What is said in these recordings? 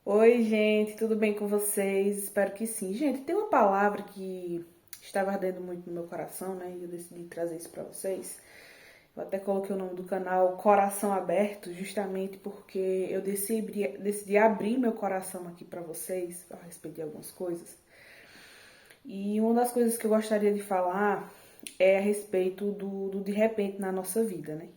Oi, gente, tudo bem com vocês? Espero que sim. Gente, tem uma palavra que estava ardendo muito no meu coração, né? E eu decidi trazer isso para vocês. Eu até coloquei o nome do canal Coração Aberto, justamente porque eu decidi abrir meu coração aqui para vocês a respeito de algumas coisas. E uma das coisas que eu gostaria de falar é a respeito do de repente na nossa vida, né?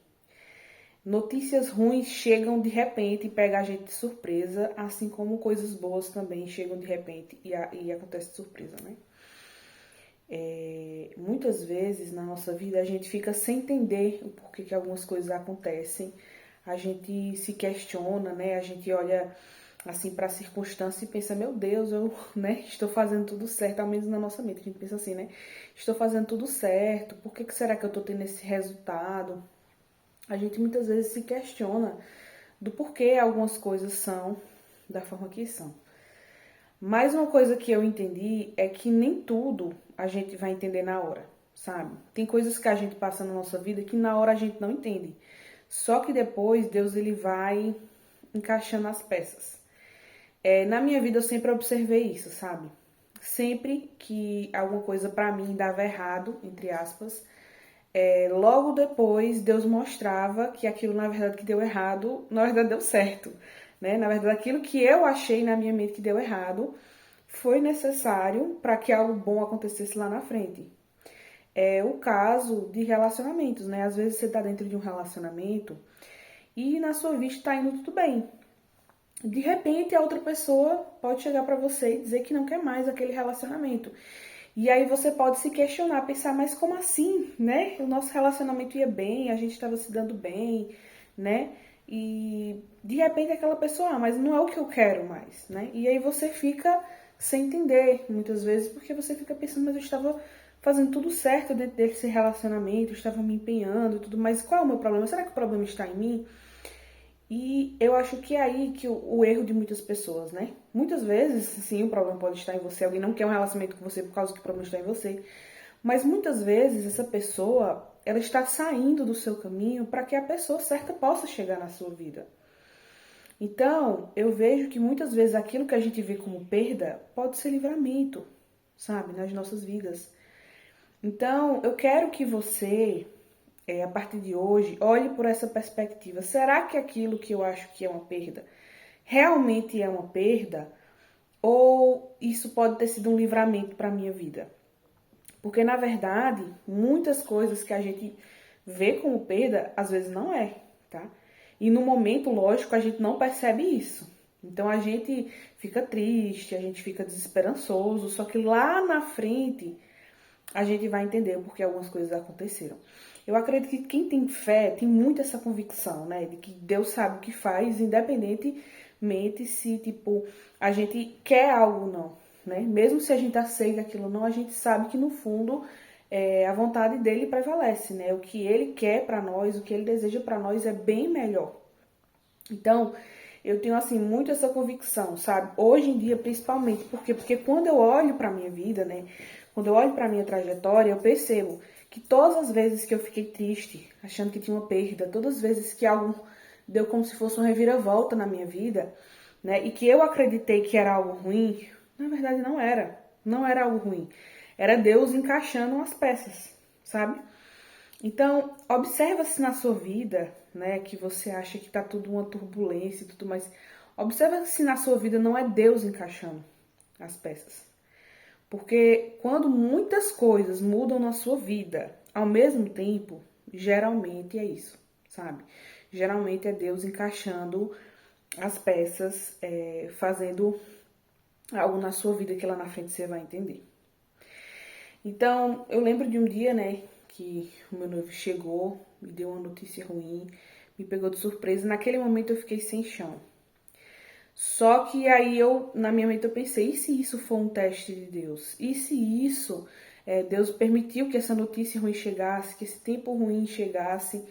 Notícias ruins chegam de repente e pegam a gente de surpresa, assim como coisas boas também chegam de repente e acontece de surpresa, né? Muitas vezes na nossa vida a gente fica sem entender o porquê que algumas coisas acontecem, a gente se questiona, né? A gente olha assim para a circunstância e pensa, meu Deus, eu, né, estou fazendo tudo certo, ao menos na nossa mente a gente pensa assim, né? Estou fazendo tudo certo, por que será que eu estou tendo esse resultado? A gente muitas vezes se questiona do porquê algumas coisas são da forma que são. Mas uma coisa que eu entendi é que nem tudo a gente vai entender na hora, sabe? Tem coisas que a gente passa na nossa vida que na hora a gente não entende. Só que depois Deus ele vai encaixando as peças. Na minha vida eu sempre observei isso, sabe? Sempre que alguma coisa pra mim dava errado, entre aspas, logo depois Deus mostrava que aquilo na verdade que deu errado, na verdade deu certo, né? Na verdade aquilo que eu achei na minha mente que deu errado foi necessário para que algo bom acontecesse lá na frente. É o caso de relacionamentos, né? Às vezes você tá dentro de um relacionamento e na sua vista tá indo tudo bem. De repente a outra pessoa pode chegar para você e dizer que não quer mais aquele relacionamento. E aí você pode se questionar, pensar, mas como assim, né? O nosso relacionamento ia bem, a gente estava se dando bem, né? E de repente aquela pessoa, mas não é o que eu quero mais, né? E aí você fica sem entender, muitas vezes, porque você fica pensando, mas eu estava fazendo tudo certo dentro desse relacionamento, eu estava me empenhando e tudo, mas qual é o meu problema? Será que o problema está em mim? E eu acho que é aí que o erro de muitas pessoas, né? Muitas vezes, sim, o problema pode estar em você. Alguém não quer um relacionamento com você por causa que o problema está em você. Mas muitas vezes essa pessoa, ela está saindo do seu caminho para que a pessoa certa possa chegar na sua vida. Então, eu vejo que muitas vezes aquilo que a gente vê como perda pode ser livramento, sabe, nas nossas vidas. Então, eu quero que você a partir de hoje, olhe por essa perspectiva. Será que aquilo que eu acho que é uma perda realmente é uma perda? Ou isso pode ter sido um livramento para a minha vida? Porque, na verdade, muitas coisas que a gente vê como perda, às vezes não é, tá? E no momento, lógico, a gente não percebe isso. Então a gente fica triste, a gente fica desesperançoso, só que lá na frente a gente vai entender o porquê algumas coisas aconteceram. Eu acredito que quem tem fé tem muito essa convicção, né? De que Deus sabe o que faz, independentemente se, tipo, a gente quer algo ou não, né? Mesmo se a gente aceita aquilo ou não, a gente sabe que no fundo a vontade dele prevalece, né? O que ele quer para nós, o que ele deseja para nós é bem melhor. Então, eu tenho assim muito essa convicção, sabe? Hoje em dia, principalmente, porque quando eu olho para minha vida, né? Quando eu olho para minha trajetória, eu percebo que todas as vezes que eu fiquei triste, achando que tinha uma perda, todas as vezes que algo deu como se fosse uma reviravolta na minha vida, né? E que eu acreditei que era algo ruim, na verdade não era. Não era algo ruim. Era Deus encaixando as peças, sabe? Então, observa se na sua vida, né, que você acha que tá tudo uma turbulência e tudo mais. Observa se na sua vida não é Deus encaixando as peças. Porque quando muitas coisas mudam na sua vida ao mesmo tempo, geralmente é isso, sabe? Geralmente é Deus encaixando as peças, fazendo algo na sua vida que lá na frente você vai entender. Então, eu lembro de um dia, né, que o meu noivo chegou, me deu uma notícia ruim, me pegou de surpresa. Naquele momento eu fiquei sem chão. Só que aí na minha mente eu pensei, e se isso for um teste de Deus? E se isso, Deus permitiu que essa notícia ruim chegasse, que esse tempo ruim chegasse,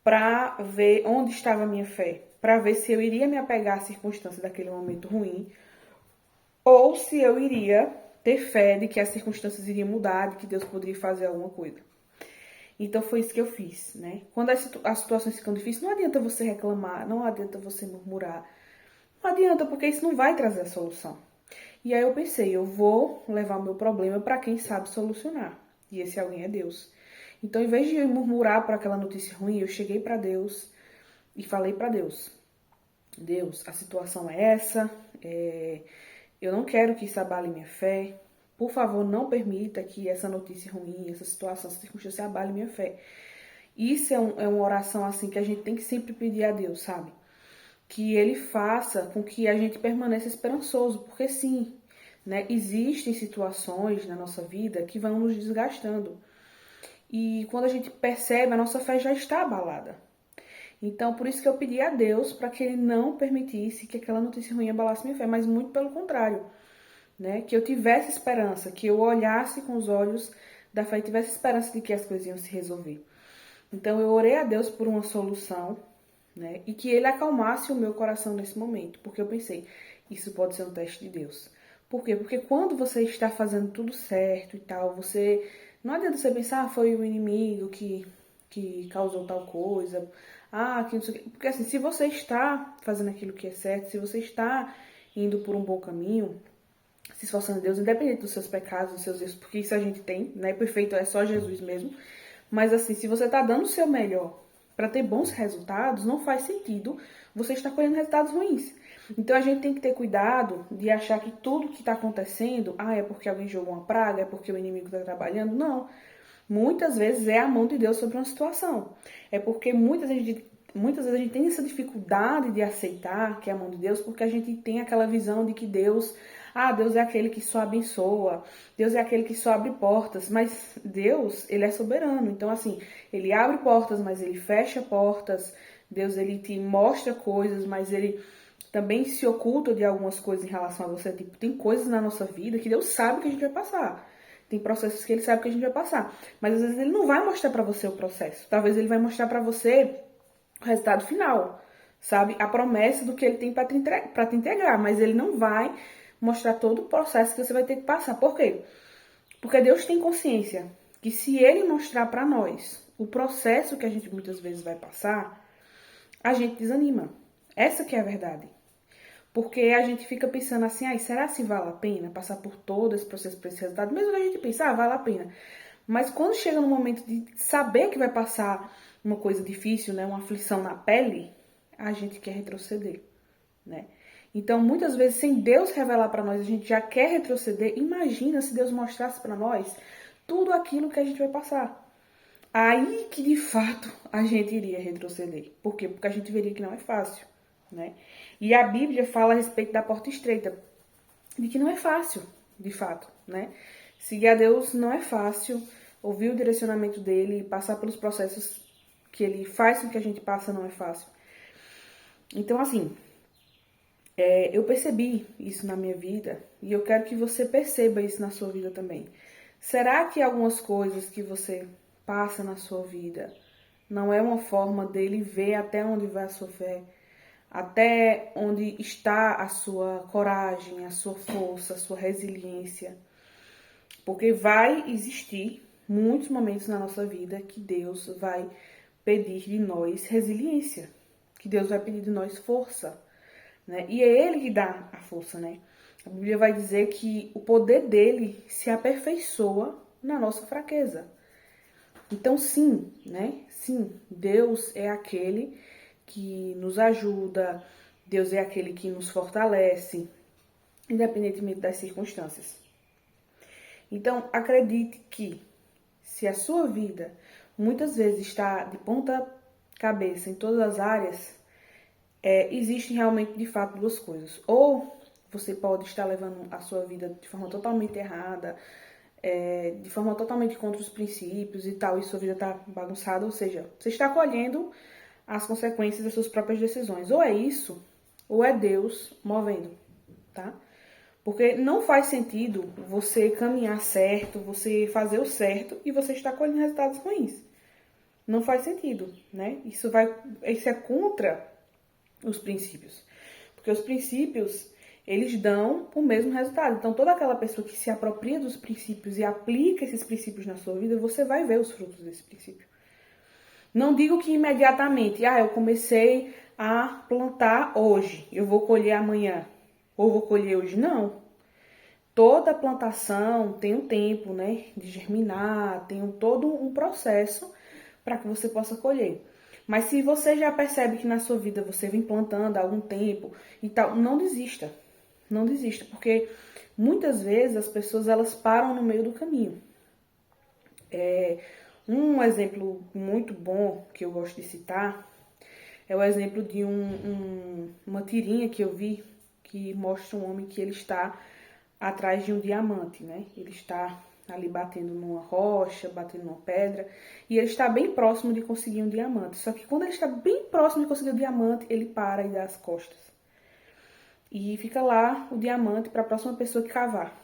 para ver onde estava a minha fé? Para ver se eu iria me apegar à circunstância daquele momento ruim, ou se eu iria ter fé de que as circunstâncias iriam mudar, de que Deus poderia fazer alguma coisa. Então foi isso que eu fiz, né? Quando as situações ficam difíceis, não adianta você reclamar, não adianta você murmurar. Não adianta, porque isso não vai trazer a solução. E aí eu pensei, eu vou levar o meu problema para quem sabe solucionar. E esse alguém é Deus. Então, em vez de eu murmurar por aquela notícia ruim, eu cheguei para Deus e falei para Deus: Deus, a situação é essa, eu não quero que isso abale minha fé. Por favor, não permita que essa notícia ruim, essa situação, essa circunstância abale minha fé. Isso é uma oração assim que a gente tem que sempre pedir a Deus, sabe? Que Ele faça com que a gente permaneça esperançoso, porque sim, né? Existem situações na nossa vida que vão nos desgastando. E quando a gente percebe, a nossa fé já está abalada. Então, por isso que eu pedi a Deus para que Ele não permitisse que aquela notícia ruim abalasse minha fé, mas muito pelo contrário, né? Que eu tivesse esperança, que eu olhasse com os olhos da fé e tivesse esperança de que as coisas iam se resolver. Então, eu orei a Deus por uma solução, né? E que Ele acalmasse o meu coração nesse momento, porque eu pensei, isso pode ser um teste de Deus. Por quê? Porque quando você está fazendo tudo certo e tal, você... Não adianta você pensar, foi o inimigo que causou tal coisa, que não sei o quê. Porque assim, se você está fazendo aquilo que é certo, se você está indo por um bom caminho, se esforçando a Deus, independente dos seus pecados, dos seus erros, porque isso a gente tem, né? Perfeito é só Jesus mesmo. Mas assim, se você está dando o seu melhor para ter bons resultados, não faz sentido você estar colhendo resultados ruins. Então a gente tem que ter cuidado de achar que tudo que está acontecendo, é porque alguém jogou uma praga, é porque o inimigo está trabalhando. Não. Muitas vezes é a mão de Deus sobre uma situação. É porque muitas vezes a gente tem essa dificuldade de aceitar que é a mão de Deus, porque a gente tem aquela visão de que Deus é aquele que só abençoa, Deus é aquele que só abre portas, mas Deus, Ele é soberano. Então, assim, Ele abre portas, mas Ele fecha portas. Deus, Ele te mostra coisas, mas Ele também se oculta de algumas coisas em relação a você. Tipo, tem coisas na nossa vida que Deus sabe que a gente vai passar. Tem processos que Ele sabe que a gente vai passar. Mas, às vezes, Ele não vai mostrar pra você o processo. Talvez Ele vai mostrar pra você o resultado final, sabe? A promessa do que Ele tem pra te entregar, mas Ele não vai mostrar todo o processo que você vai ter que passar. Por quê? Porque Deus tem consciência que se Ele mostrar pra nós o processo que a gente muitas vezes vai passar, a gente desanima. Essa que é a verdade. Porque a gente fica pensando assim, será se vale a pena passar por todo esse processo para esse resultado? Mesmo que a gente pense, vale a pena. Mas quando chega no momento de saber que vai passar uma coisa difícil, né, uma aflição na pele, a gente quer retroceder, né? Então, muitas vezes, sem Deus revelar para nós, a gente já quer retroceder. Imagina se Deus mostrasse para nós tudo aquilo que a gente vai passar. Aí que, de fato, a gente iria retroceder. Por quê? Porque a gente veria que não é fácil, né? E a Bíblia fala a respeito da porta estreita, de que não é fácil, de fato, né? Seguir a Deus não é fácil, ouvir o direcionamento dele, passar pelos processos que ele faz com que a gente passa não é fácil. Então, assim, eu percebi isso na minha vida e eu quero que você perceba isso na sua vida também. Será que algumas coisas que você passa na sua vida não é uma forma dele ver até onde vai a sua fé? Até onde está a sua coragem, a sua força, a sua resiliência? Porque vai existir muitos momentos na nossa vida que Deus vai pedir de nós resiliência, que Deus vai pedir de nós força, né? E é Ele que dá a força, né? A Bíblia vai dizer que o poder dele se aperfeiçoa na nossa fraqueza. Então, sim, né? Sim, Deus é aquele que nos ajuda, Deus é aquele que nos fortalece, independentemente das circunstâncias. Então, acredite que se a sua vida muitas vezes está de ponta cabeça em todas as áreas, existem realmente, de fato, duas coisas. Ou você pode estar levando a sua vida de forma totalmente errada, de forma totalmente contra os princípios e tal, e sua vida está bagunçada, ou seja, você está colhendo as consequências das suas próprias decisões. Ou é isso, ou é Deus movendo, tá? Porque não faz sentido você caminhar certo, você fazer o certo e você está colhendo resultados ruins. Não faz sentido, né? Isso é contra os princípios. Porque os princípios, eles dão o mesmo resultado. Então, toda aquela pessoa que se apropria dos princípios e aplica esses princípios na sua vida, você vai ver os frutos desse princípio. Não digo que imediatamente, eu comecei a plantar hoje, eu vou colher amanhã, ou vou colher hoje. Não. Toda plantação tem um tempo, né, de germinar, tem todo um processo para que você possa colher. Mas se você já percebe que na sua vida você vem plantando há algum tempo e tal, não desista. Não desista, porque muitas vezes as pessoas elas param no meio do caminho. Um exemplo muito bom que eu gosto de citar é o exemplo de uma tirinha que eu vi que mostra um homem que ele está atrás de um diamante, né? Ele está ali batendo numa rocha, batendo numa pedra, e ele está bem próximo de conseguir um diamante. Só que quando ele está bem próximo de conseguir o diamante, ele para e dá as costas. E fica lá o diamante para a próxima pessoa que cavar.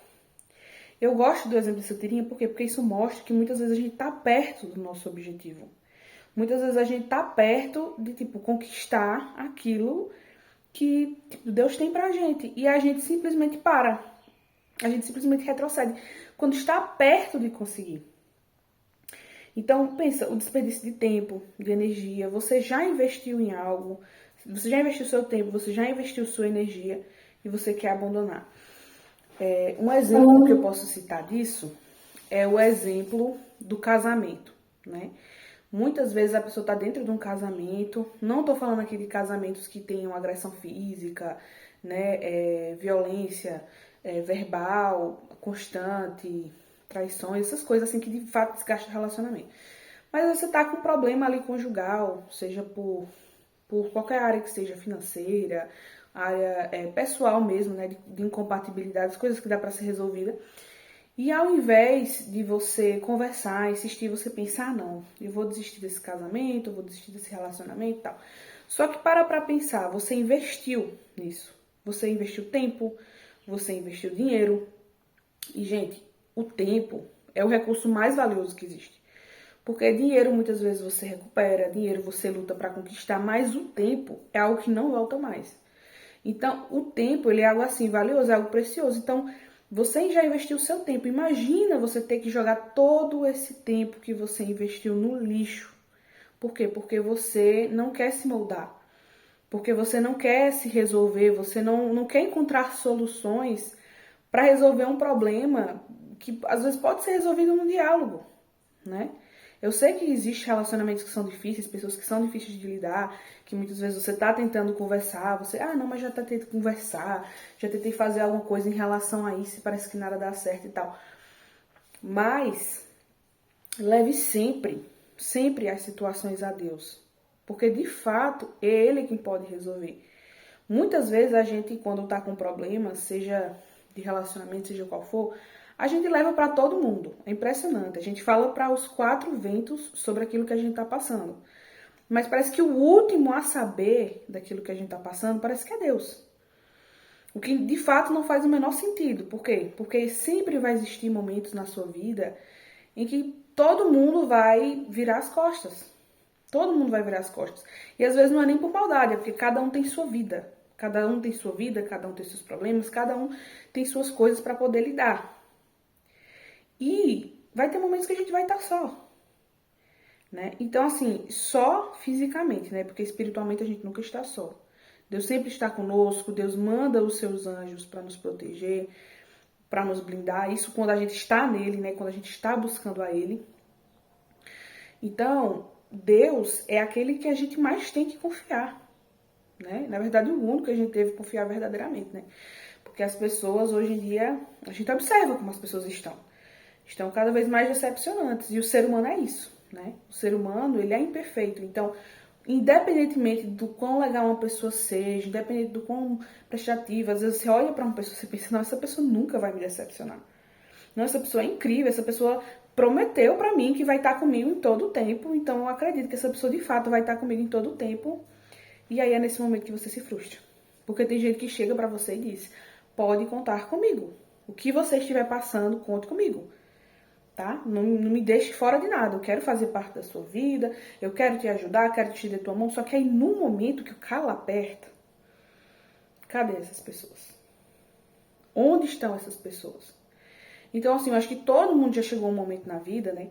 Eu gosto do exemplo dessa tirinha, por quê? Porque isso mostra que muitas vezes a gente está perto do nosso objetivo. Muitas vezes a gente está perto de, conquistar aquilo que Deus tem pra gente. E a gente simplesmente para. A gente simplesmente retrocede quando está perto de conseguir. Então, pensa, o desperdício de tempo, de energia, você já investiu em algo, você já investiu seu tempo, você já investiu sua energia e você quer abandonar. Um exemplo que eu posso citar disso é o exemplo do casamento, né? Muitas vezes a pessoa está dentro de um casamento, não estou falando aqui de casamentos que tenham agressão física, né, violência verbal, constante, traições, essas coisas assim que de fato desgastam o relacionamento. Mas você está com um problema ali conjugal, seja por qualquer área que seja, financeira, área pessoal mesmo, né, de incompatibilidades, coisas que dá para ser resolvida. E ao invés de você conversar, insistir, você pensar, não, eu vou desistir desse casamento, eu vou desistir desse relacionamento e tal. Só que para pensar, você investiu nisso. Você investiu tempo, você investiu dinheiro. E, gente, o tempo é o recurso mais valioso que existe. Porque dinheiro muitas vezes você recupera, dinheiro você luta para conquistar, mas o tempo é algo que não volta mais. Então, o tempo, ele é algo assim, valioso, é algo precioso. Então, você já investiu o seu tempo. Imagina você ter que jogar todo esse tempo que você investiu no lixo. Por quê? Porque você não quer se moldar. Porque você não quer se resolver, você não quer encontrar soluções para resolver um problema que às vezes pode ser resolvido no diálogo, né? Eu sei que existem relacionamentos que são difíceis, pessoas que são difíceis de lidar, que muitas vezes você tá tentando conversar, você, não, mas já tentei conversar, já tentei fazer alguma coisa em relação a isso e parece que nada dá certo e tal. Mas leve sempre as situações a Deus, porque de fato é Ele quem pode resolver. Muitas vezes a gente, quando tá com problema, seja de relacionamento, seja qual for, a gente leva para todo mundo. É impressionante. A gente fala para os quatro ventos sobre aquilo que a gente tá passando. Mas parece que o último a saber daquilo que a gente tá passando, parece que é Deus. O que de fato não faz o menor sentido. Por quê? Porque sempre vai existir momentos na sua vida em que todo mundo vai virar as costas. Todo mundo vai virar as costas. E às vezes não é nem por maldade, é porque cada um tem sua vida. Cada um tem sua vida, cada um tem seus problemas, cada um tem suas coisas para poder lidar. E vai ter momentos que a gente vai estar só, né? Então, assim, só fisicamente, né? Porque espiritualmente a gente nunca está só. Deus sempre está conosco, Deus manda os seus anjos para nos proteger, para nos blindar. Isso quando a gente está nele, né? Quando a gente está buscando a ele. Então, Deus é aquele que a gente mais tem que confiar, né? Na verdade, o único que a gente deve confiar verdadeiramente, né? Porque as pessoas, hoje em dia, a gente observa como as pessoas estão cada vez mais decepcionantes. E o ser humano é isso, né? O ser humano, ele é imperfeito. Então, independentemente do quão legal uma pessoa seja, independente do quão prestativa, às vezes você olha pra uma pessoa e você pensa, não, essa pessoa nunca vai me decepcionar. Não, essa pessoa é incrível, essa pessoa prometeu pra mim que vai estar comigo em todo o tempo, então eu acredito que essa pessoa de fato vai estar comigo em todo o tempo. E aí é nesse momento que você se frustra. Porque tem gente que chega pra você e diz, pode contar comigo. O que você estiver passando, conte comigo. Tá? Não me deixe fora de nada. Eu quero fazer parte da sua vida, eu quero te ajudar, quero te dar tua mão. Só que aí, no momento que o calo aperta, cadê essas pessoas? Onde estão essas pessoas? Então, assim, eu acho que todo mundo já chegou a um momento na vida, né?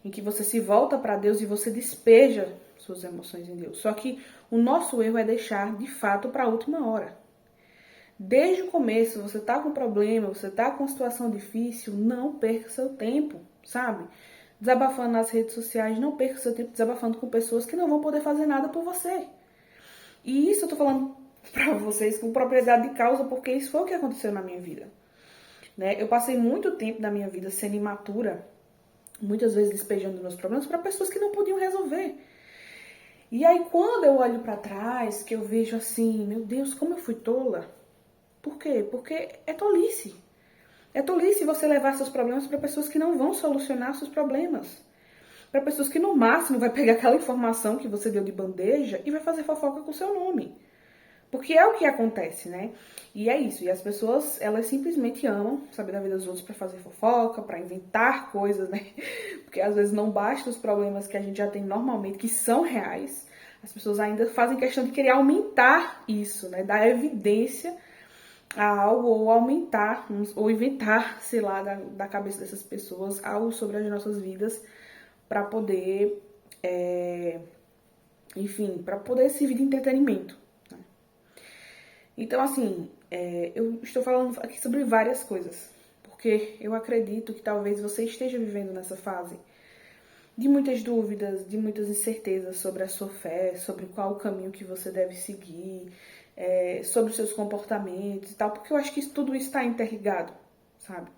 em que você se volta para Deus e você despeja suas emoções em Deus. Só que o nosso erro é deixar de fato para a última hora. Desde o começo, você tá com problema, você tá com uma situação difícil, não perca seu tempo, sabe? Desabafando nas redes sociais, não perca seu tempo desabafando com pessoas que não vão poder fazer nada por você. E isso eu tô falando pra vocês com propriedade de causa, porque isso foi o que aconteceu na minha vida. Né? Eu passei muito tempo da minha vida sendo imatura, muitas vezes despejando meus problemas para pessoas que não podiam resolver. E aí quando eu olho para trás, que eu vejo assim, meu Deus, como eu fui tola. Por quê? Porque é tolice. É tolice você levar seus problemas para pessoas que não vão solucionar seus problemas. Para pessoas que no máximo vai pegar aquela informação que você deu de bandeja e vai fazer fofoca com o seu nome. Porque é o que acontece, né? E é isso. E as pessoas, elas simplesmente amam saber da vida dos outros para fazer fofoca, para inventar coisas, né? Porque às vezes não basta os problemas que a gente já tem normalmente, que são reais. As pessoas ainda fazem questão de querer aumentar isso, né? Dar evidência a algo ou aumentar, ou inventar, sei lá, da cabeça dessas pessoas algo sobre as nossas vidas para poder, enfim, para poder servir de entretenimento. Né? Então, assim, eu estou falando aqui sobre várias coisas, porque eu acredito que talvez você esteja vivendo nessa fase de muitas dúvidas, de muitas incertezas sobre a sua fé, sobre qual o caminho que você deve seguir, sobre os seus comportamentos e tal, porque eu acho que tudo isso está interligado, sabe?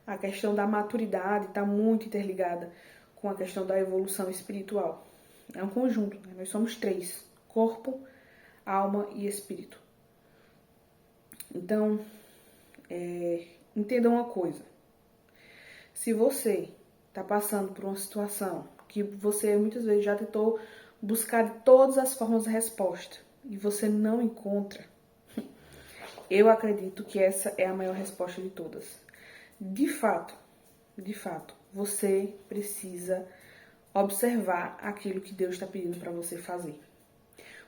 A questão da maturidade está muito interligada com a questão da evolução espiritual. É um conjunto, né? Nós somos três: corpo, alma e espírito. Então, entenda uma coisa. Se você está passando por uma situação que você muitas vezes já tentou buscar de todas as formas de resposta e você não encontra, eu acredito que essa é a maior resposta de todas. De fato, você precisa observar aquilo que Deus está pedindo para você fazer.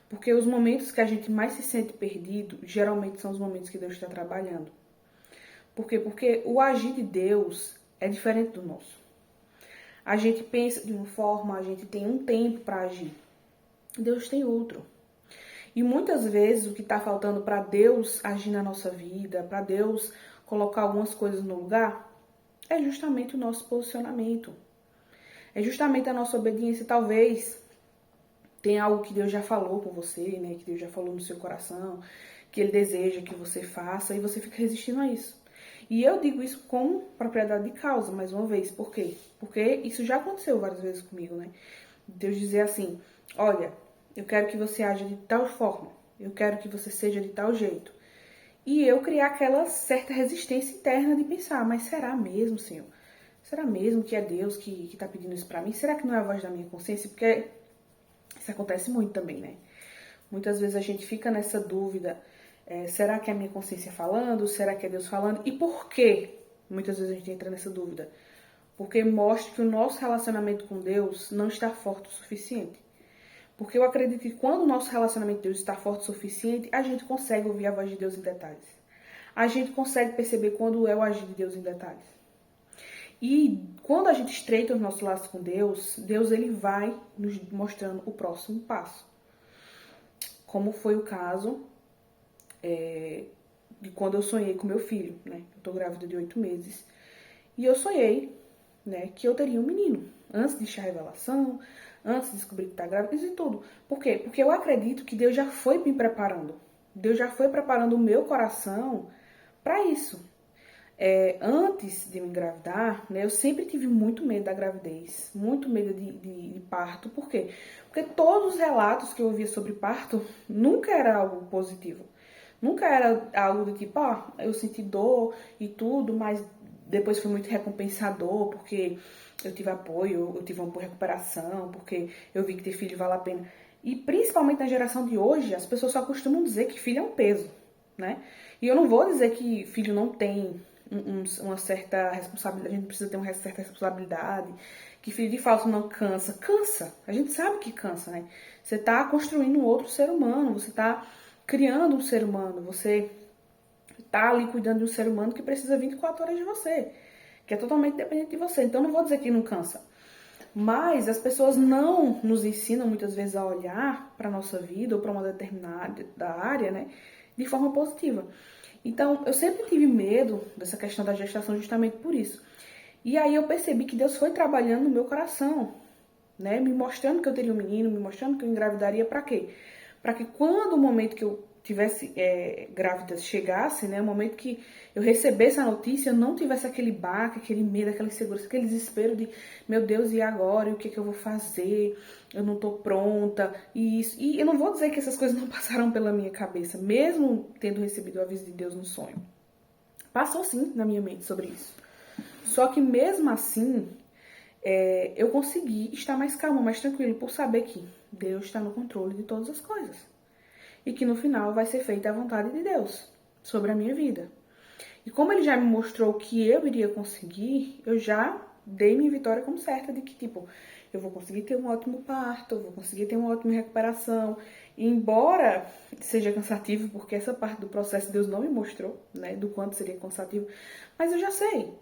Porque os momentos que a gente mais se sente perdido, geralmente são os momentos que Deus está trabalhando. Por quê? Porque o agir de Deus é diferente do nosso. A gente pensa de uma forma, a gente tem um tempo para agir. Deus tem outro. E muitas vezes o que está faltando para Deus agir na nossa vida, para Deus colocar algumas coisas no lugar, é justamente o nosso posicionamento. É justamente a nossa obediência. Talvez tenha algo que Deus já falou com você, né? Que Deus já falou no seu coração, que Ele deseja que você faça, e você fica resistindo a isso. E eu digo isso com propriedade de causa, mais uma vez. Por quê? Porque isso já aconteceu várias vezes comigo, né? Deus dizer assim, olha, eu quero que você haja de tal forma, eu quero que você seja de tal jeito. E eu criar aquela certa resistência interna de pensar, mas será mesmo, Senhor? Será mesmo que é Deus que está pedindo isso pra mim? Será que não é a voz da minha consciência? Porque isso acontece muito também, né? Muitas vezes a gente fica nessa dúvida, será que é a minha consciência falando? Será que é Deus falando? E por quê? Muitas vezes a gente entra nessa dúvida. Porque mostra que o nosso relacionamento com Deus não está forte o suficiente. Porque eu acredito que quando o nosso relacionamento com Deus está forte o suficiente, a gente consegue ouvir a voz de Deus em detalhes. A gente consegue perceber quando é o agir de Deus em detalhes. E quando a gente estreita os nossos laços com Deus, Deus ele vai nos mostrando o próximo passo. Como foi o caso de quando eu sonhei com meu filho, né? Eu tô grávida de 8 meses. E eu sonhei, né, que eu teria um menino. Antes de achar a revelação, antes de descobrir que tá grávida, isso e tudo. Por quê? Porque eu acredito que Deus já foi me preparando. Deus já foi preparando o meu coração para isso. Antes de me engravidar, né, eu sempre tive muito medo da gravidez, muito medo de parto. Por quê? Porque todos os relatos que eu ouvia sobre parto nunca era algo positivo. Nunca era algo do tipo, eu senti dor e tudo, mas depois foi muito recompensador, porque eu tive apoio, eu tive uma boa recuperação, porque eu vi que ter filho vale a pena. E principalmente na geração de hoje, as pessoas só costumam dizer que filho é um peso, né? E eu não vou dizer que filho não tem uma certa responsabilidade, a gente precisa ter uma certa responsabilidade, que filho de fato não cansa. Cansa, a gente sabe que cansa, né? Você tá construindo um outro ser humano, você tá criando um ser humano, você tá ali cuidando de um ser humano que precisa 24 horas de você, que é totalmente dependente de você. Então não vou dizer que não cansa, Mas as pessoas não nos ensinam muitas vezes a olhar para a nossa vida ou para uma determinada área, né, de forma positiva. Então, eu sempre tive medo dessa questão da gestação justamente por isso. E aí eu percebi que Deus foi trabalhando no meu coração, né, me mostrando que eu teria um menino, me mostrando que eu engravidaria para quê? Para que quando o momento que eu tivesse grávida chegasse, né, o momento que eu recebesse a notícia, eu não tivesse aquele baque, aquele medo, aquela insegurança, aquele desespero de, meu Deus, e agora? E o que que eu vou fazer? Eu não tô pronta. E isso. E eu não vou dizer que essas coisas não passaram pela minha cabeça, mesmo tendo recebido o aviso de Deus no sonho. Passou sim na minha mente sobre isso. Só que mesmo assim, eu consegui estar mais calma, mais tranquilo, por saber que Deus está no controle de todas as coisas. E que no final vai ser feita a vontade de Deus sobre a minha vida. E como ele já me mostrou que eu iria conseguir, eu já dei minha vitória como certa de que, tipo, eu vou conseguir ter um ótimo parto, eu vou conseguir ter uma ótima recuperação. E embora seja cansativo, porque essa parte do processo Deus não me mostrou, né, do quanto seria cansativo, mas eu já sei.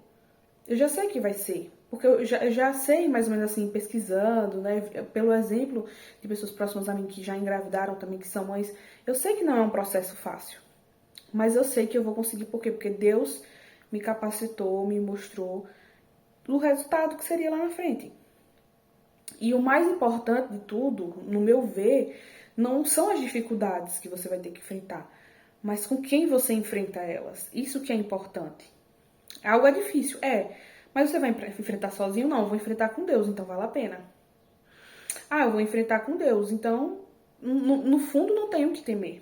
Eu já sei que vai ser. Porque eu já sei mais ou menos assim, pesquisando, né? Pelo exemplo de pessoas próximas a mim que já engravidaram também, que são mães. Eu sei que não é um processo fácil. Mas eu sei que eu vou conseguir. Por quê? Porque Deus me capacitou, me mostrou o resultado que seria lá na frente. E o mais importante de tudo, no meu ver, não são as dificuldades que você vai ter que enfrentar, mas com quem você enfrenta elas. Isso que é importante. Algo é difícil, mas você vai enfrentar sozinho? Não, eu vou enfrentar com Deus, então vale a pena. Ah, eu vou enfrentar com Deus, então no fundo não tenho o que temer.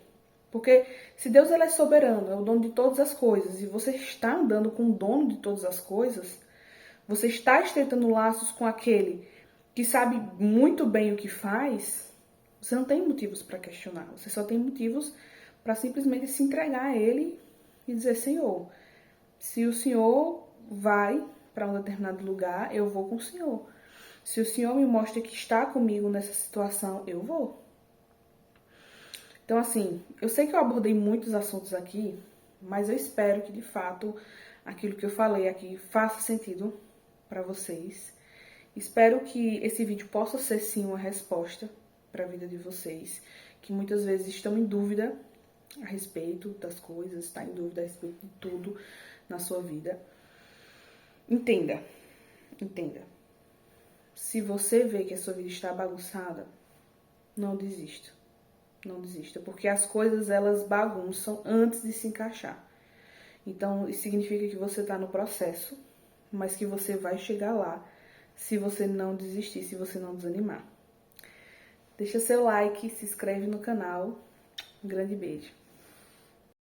Porque se Deus ele é soberano, é o dono de todas as coisas, e você está andando com o dono de todas as coisas, você está estreitando laços com aquele que sabe muito bem o que faz, você não tem motivos para questionar, você só tem motivos para simplesmente se entregar a ele e dizer, Senhor, se o Senhor vai para um determinado lugar, eu vou com o Senhor. Se o Senhor me mostra que está comigo nessa situação, eu vou. Então, assim, eu sei que eu abordei muitos assuntos aqui, mas eu espero que, de fato, aquilo que eu falei aqui faça sentido para vocês. Espero que esse vídeo possa ser, sim, uma resposta para a vida de vocês, que muitas vezes estão em dúvida a respeito das coisas, está em dúvida a respeito de tudo na sua vida. Entenda. Se você vê que a sua vida está bagunçada, não desista. Não desista, porque as coisas elas bagunçam antes de se encaixar. Então, isso significa que você está no processo, mas que você vai chegar lá se você não desistir, se você não desanimar. Deixa seu like, se inscreve no canal. Um grande beijo.